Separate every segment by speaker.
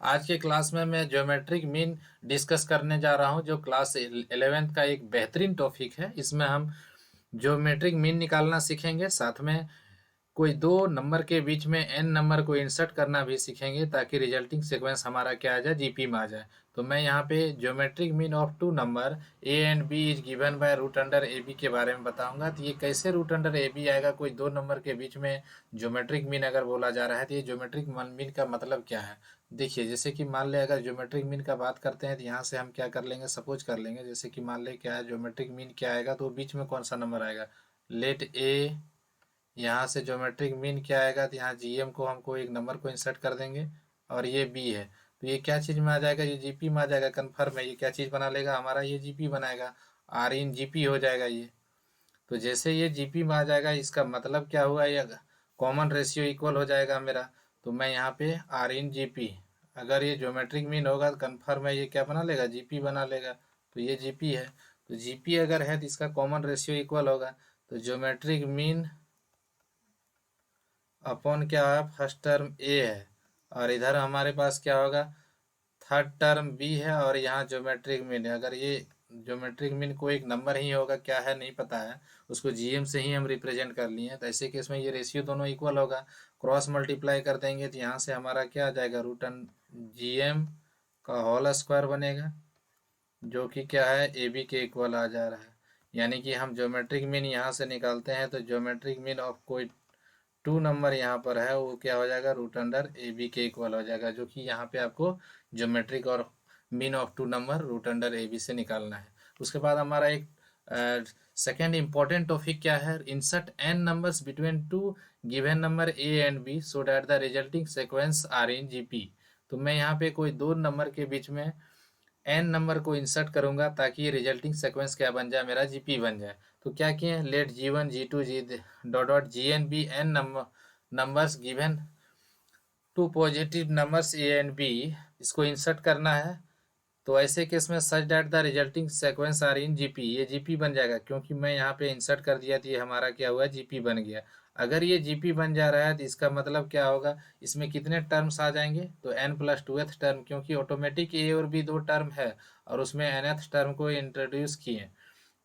Speaker 1: आज के क्लास में मैं ज्योमेट्रिक मीन डिस्कस करने जा रहा हूं, जो क्लास 11th का एक बेहतरीन टॉपिक है। इसमें हम ज्योमेट्रिक मीन निकालना सीखेंगे, साथ में कोई दो नंबर के बीच में एन नंबर को इंसर्ट करना भी सीखेंगे, ताकि रिजल्टिंग सीक्वेंस हमारा क्या आ जाए, जीपी में आ जाए। तो मैं यहाँ पे geometric mean of two number A and B is given by root under A B के बारे में बताऊंगा। तो ये कैसे रूट अंडर ए बी आएगा, कोई दो नंबर के बीच में ज्योमेट्रिक मीन अगर बोला जा रहा है, तो ये ज्योमेट्रिक मीन का मतलब क्या है। देखिए, जैसे कि मान ले अगर ज्योमेट्रिक मीन का बात करते हैं, तो यहाँ से हम क्या कर लेंगे, सपोज कर लेंगे जैसे कि मान ले क्या है ज्योमेट्रिक मीन क्या आएगा, तो बीच में कौन सा नंबर आएगा, लेट ए। यहाँ से ज्योमेट्रिक मीन क्या आएगा, तो यहाँ जीएम को हमको एक नंबर को इंसर्ट कर देंगे, और ये बी है। तो ये क्या चीज़ में आ जाएगा, ये जीपी में आ जाएगा, कन्फर्म है। ये क्या चीज़ बना लेगा हमारा, ये जीपी बनाएगा, आर इन जीपी हो जाएगा ये। तो जैसे ये जीपी में आ जाएगा, इसका मतलब क्या हुआ, ये कॉमन रेशियो इक्वल हो जाएगा मेरा। तो मैं यहाँ पे आर इन जीपी, अगर ये ज्योमेट्रिक मीन होगा तो कन्फर्म है ये क्या बना लेगा, जीपी बना लेगा। तो ये जीपी है, तो जीपी अगर है तो इसका कॉमन रेशियो इक्वल होगा। तो ज्योमेट्रिक मीन अपॉन क्या है, फर्स्ट टर्म ए है, और इधर हमारे पास क्या होगा, थर्ड टर्म बी है, और यहाँ ज्योमेट्रिक मीन है। अगर ये ज्योमेट्रिक मीन को एक नंबर ही होगा, क्या है नहीं पता है, उसको जीएम से ही हम रिप्रेजेंट कर लिए हैं। तो ऐसे केस में ये रेशियो दोनों इक्वल होगा, क्रॉस मल्टीप्लाई कर देंगे, तो यहाँ से हमारा क्या आ जाएगा, रूटन जीएम का होल स्क्वायर बनेगा, जो कि क्या है, ए बी के इक्वल आ जा रहा है। यानी कि हम ज्योमेट्रिक मीन यहाँ से निकालते हैं, तो ज्योमेट्रिक मीन ऑफ कोई टू नंबर यहाँ पर है, वो क्या हो जाएगा, रूट अंडर ए बी के इक्वल हो जाएगा, जो कि यहाँ पे आपको ज्योमेट्रिक और mean of two number root under A B से निकालना है। उसके बाद हमारा एक सेकेंड इंपॉर्टेंट टॉपिक क्या है, insert N numbers between two given number A and B so that the resulting sequence are in GP. तो मैं यहाँ पे कोई दो नंबर के बीच में एन नंबर को इंसर्ट करूंगा, ताकि ये रिजल्टिंग सीक्वेंस क्या बन जाए, मेरा जीपी बन जाए। तो क्या किए, let G one G two G dot dot G N be N numbers given two positive numbers A and B, इसको इंसर्ट करना है। तो ऐसे केस में such that the resulting sequence are in GP, ये जीपी बन जाएगा, क्योंकि मैं यहाँ पे इंसर्ट कर दिया, तो ये हमारा क्या हुआ, जीपी बन गया। अगर ये जीपी बन जा रहा है, तो इसका मतलब क्या होगा, इसमें कितने टर्म्स आ जाएंगे, तो एन प्लस टूएथ टर्म, क्योंकि ऑटोमेटिक ए और बी दो टर्म है, और उसमें एनएथ टर्म को इंट्रोड्यूस किए।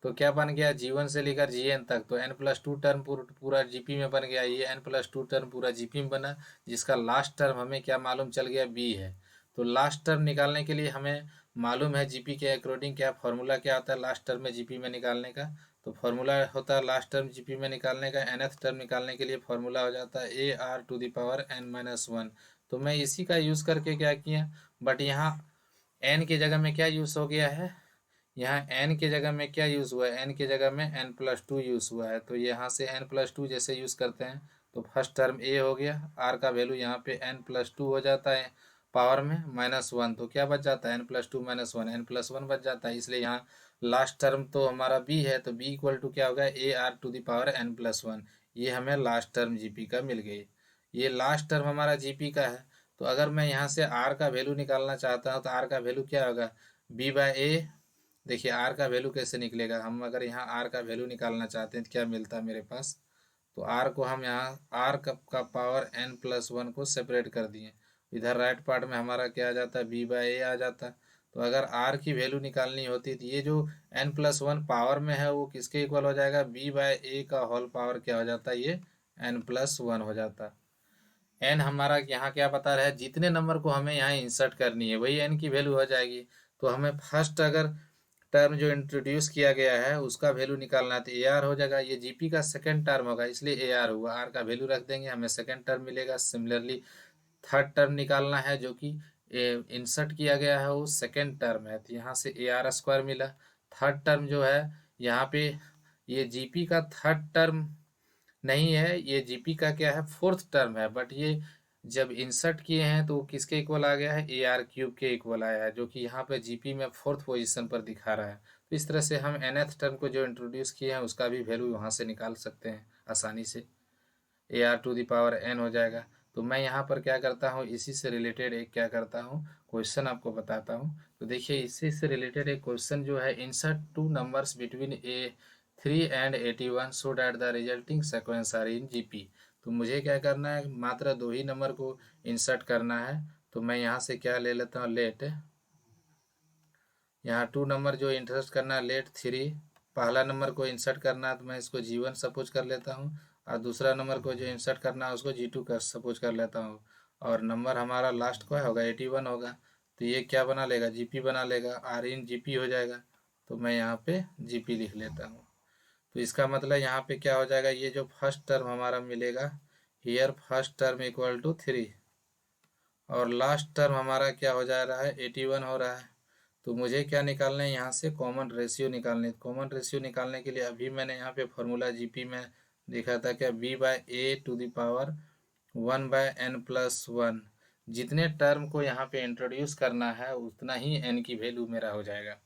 Speaker 1: तो क्या बन गया, जी1 से लेकर जीएन तक, तो एन प्लस टू टर्म पूरा जीपी में बन गया, ये एन प्लस टू टर्म पूरा जीपी में बना, जिसका लास्ट टर्म हमें क्या मालूम चल गया, बी है। तो लास्ट टर्म निकालने के लिए हमें मालूम है जीपी के अकॉर्डिंग क्या फार्मूला क्या होता है लास्ट टर्म में जीपी में निकालने का। तो फार्मूला होता है लास्ट टर्म जीपी में निकालने का, एनथ टर्म निकालने के लिए फार्मूला हो जाता है A R to the power N minus one. तो मैं इसी का यूज़ करके क्या किया, बट यहाँ एन की जगह में क्या यूज़ हो गया है, यहाँ एन के जगह में क्या यूज़ हुआ है, एन के जगह में एन प्लस टू यूज़ हुआ है। तो यहाँ से एन प्लस टू जैसे यूज़ करते हैं, तो फर्स्ट टर्म ए हो गया, आर का वैल्यू यहाँ पे एन प्लस टू हो जाता है पावर में माइनस वन, तो क्या बच जाता है, N plus two minus one, N plus one बच जाता है। इसलिए यहाँ लास्ट टर्म तो हमारा बी है, तो बी इक्वल टू क्या होगा, A R to the power N plus one. ये हमें लास्ट टर्म जीपी का मिल गई, ये लास्ट टर्म हमारा जीपी का है। तो अगर मैं यहाँ से आर का वैल्यू निकालना चाहता हूँ, तो आर का वैल्यू क्या होगा, बी बाय ए। देखिए आर का वैल्यू कैसे निकलेगा, हम अगर यहाँ आर का वैल्यू निकालना चाहते हैं तो क्या मिलता है मेरे पास, तो आर को हम यहाँ आर का पावर एन प्लस वन को सेपरेट कर दिए, इधर राइट पार्ट में हमारा क्या आ जाता है, बी बाय ए आ जाता। तो अगर आर की वैल्यू निकालनी होती तो ये जो एन प्लस वन पावर में है, वो किसके इक्वल हो जाएगा, बी बाय ए का होल पावर क्या हो जाता है, ये एन प्लस वन हो जाता। एन हमारा यहाँ क्या बता रहा है, जितने नंबर को हमें यहाँ इंसर्ट करनी है वही एन की वैल्यू हो जाएगी। तो हमें फर्स्ट अगर टर्म जो इंट्रोड्यूस किया गया है उसका वैल्यू निकालना है, तो ए आर हो जाएगा, ये जीपी का सेकंड टर्म होगा, इसलिए ए आर हुआ, आर का वैल्यू रख देंगे, हमें सेकंड टर्म मिलेगा। सिमिलरली थर्ड टर्म निकालना है, जो कि इंसर्ट किया गया है वो सेकंड टर्म है, तो यहाँ से ए आर स्क्वायर मिला। थर्ड टर्म जो है यहाँ पे, ये जीपी का थर्ड टर्म नहीं है, ये जीपी का क्या है, फोर्थ टर्म है, बट ये जब इंसर्ट किए हैं तो वो किसके इक्वल आ गया है, ए आर क्यूब के इक्वल आया है, जो कि यहाँ पे जीपी में फोर्थ पोजीशन पर दिखा रहा है। तो इस तरह से हम एनथ टर्म को जो इंट्रोड्यूस किए हैं उसका भी वैल्यू वहाँ से निकाल सकते हैं आसानी से, A R to the power N हो जाएगा। तो मैं यहाँ पर क्या करता हूँ, इसी से रिलेटेड एक क्या करता हूँ, क्वेश्चन आपको बताता हूँ। तो देखिए, इसी से रिलेटेड एक क्वेश्चन जो है, insert two numbers between a 3 and 81 so that the resulting sequence are in GP. तो मुझे क्या करना है, मात्र दो ही नंबर को इंसर्ट करना है, तो मैं यहाँ से क्या ले लेता हूँ, लेट, यहाँ 2 नंबर जो इंटरेस्ट करना है लेट 3, पहला नंबर को इंसर्ट करना है तो मैं इसको G1 सपोज कर लेता हूँ, और दूसरा नंबर को जो इंसर्ट करना है उसको G2 कर सपोज कर लेता हूँ, और नंबर हमारा लास्ट को होगा 81 होगा। तो ये क्या बना लेगा, GP बना लेगा, R इन GP हो जाएगा। तो मैं यहाँ पे GP लिख लेता हूँ। तो इसका मतलब यहाँ पे क्या हो जाएगा, ये जो फर्स्ट टर्म हमारा मिलेगा, here first term equal to 3, और लास्ट टर्म हमारा क्या हो जा रहा है, 81 हो रहा है। तो मुझे क्या निकालना है, यहाँ से कॉमन रेशियो निकालने। कॉमन रेशियो निकालने के लिए अभी मैंने यहाँ पे फॉर्मूला GP में देखा था क्या, B/A⁴ 1/n+1। जितने टर्म को यहाँ पे इंट्रोड्यूस करना है उतना ही n की वैल्यू मेरा हो जाएगा।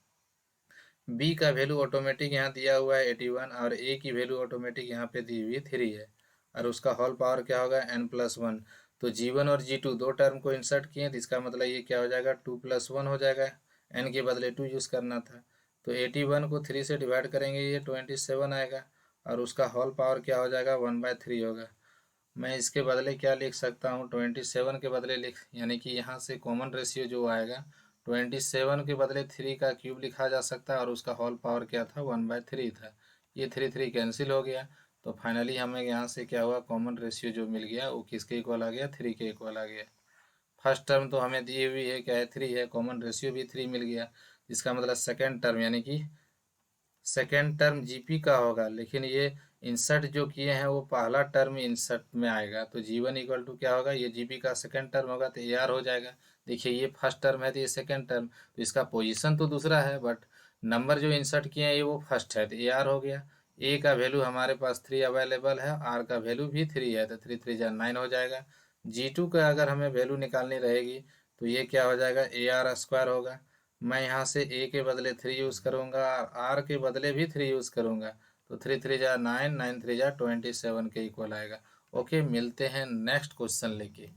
Speaker 1: बी का वैल्यू ऑटोमेटिक यहाँ दिया हुआ है 81, और ए की वैल्यू ऑटोमेटिक यहाँ पे दी हुई 3 है, और उसका होल पावर क्या होगा, n+1। तो G1 और G2 दो टर्म को इंसर्ट किए, तो इसका मतलब ये क्या हो जाएगा, 2+1 हो जाएगा, n के बदले 2 यूज़ करना था। तो 81 को 3 से डिवाइड करेंगे, ये 27 आएगा, और उसका होल पावर क्या हो जाएगा, 1/3 होगा। मैं इसके बदले क्या लिख सकता हूँ, 27 के बदले लिख, यानी कि यहाँ से कॉमन रेशियो जो आएगा 27 के बदले 3 का क्यूब लिखा जा सकता है, और उसका होल पावर क्या था, 1/3 था। ये 3 कैंसिल हो गया। तो फाइनली हमें यहाँ से क्या हुआ, कॉमन रेशियो जो मिल गया वो किसके इक्वल आ गया, 3 के इक्वल आ गया। फर्स्ट टर्म तो हमें दी हुई है क्या है, 3 है, कॉमन रेशियो भी 3 मिल गया। इसका मतलब सेकेंड टर्म, यानी कि सेकेंड टर्म GP का होगा, लेकिन ये इंसर्ट जो किए हैं वो पहला टर्म इंसर्ट में आएगा। तो G1 इक्वल टू क्या होगा, ये GP का सेकेंड टर्म होगा, तो AR हो जाएगा। देखिए ये फर्स्ट टर्म है तो ये सेकेंड टर्म, तो इसका पोजीशन तो दूसरा है, बट नंबर जो इंसर्ट किए हैं ये वो फर्स्ट है, तो AR हो गया। ए का वैल्यू हमारे पास 3 अवेलेबल है, आर का वैल्यू भी 3 है, तो 3×3=9 हो जाएगा। G2 का अगर हमें वैल्यू निकालनी रहेगी तो ये क्या हो जाएगा, AR² होगा। मैं यहाँ से ए के बदले 3 यूज़ करूँगा, और आर के बदले भी 3 यूज़ करूँगा। तो 3×3=9, 9×3=27 के इक्वल आएगा। ओके, मिलते हैं नेक्स्ट क्वेश्चन लेके।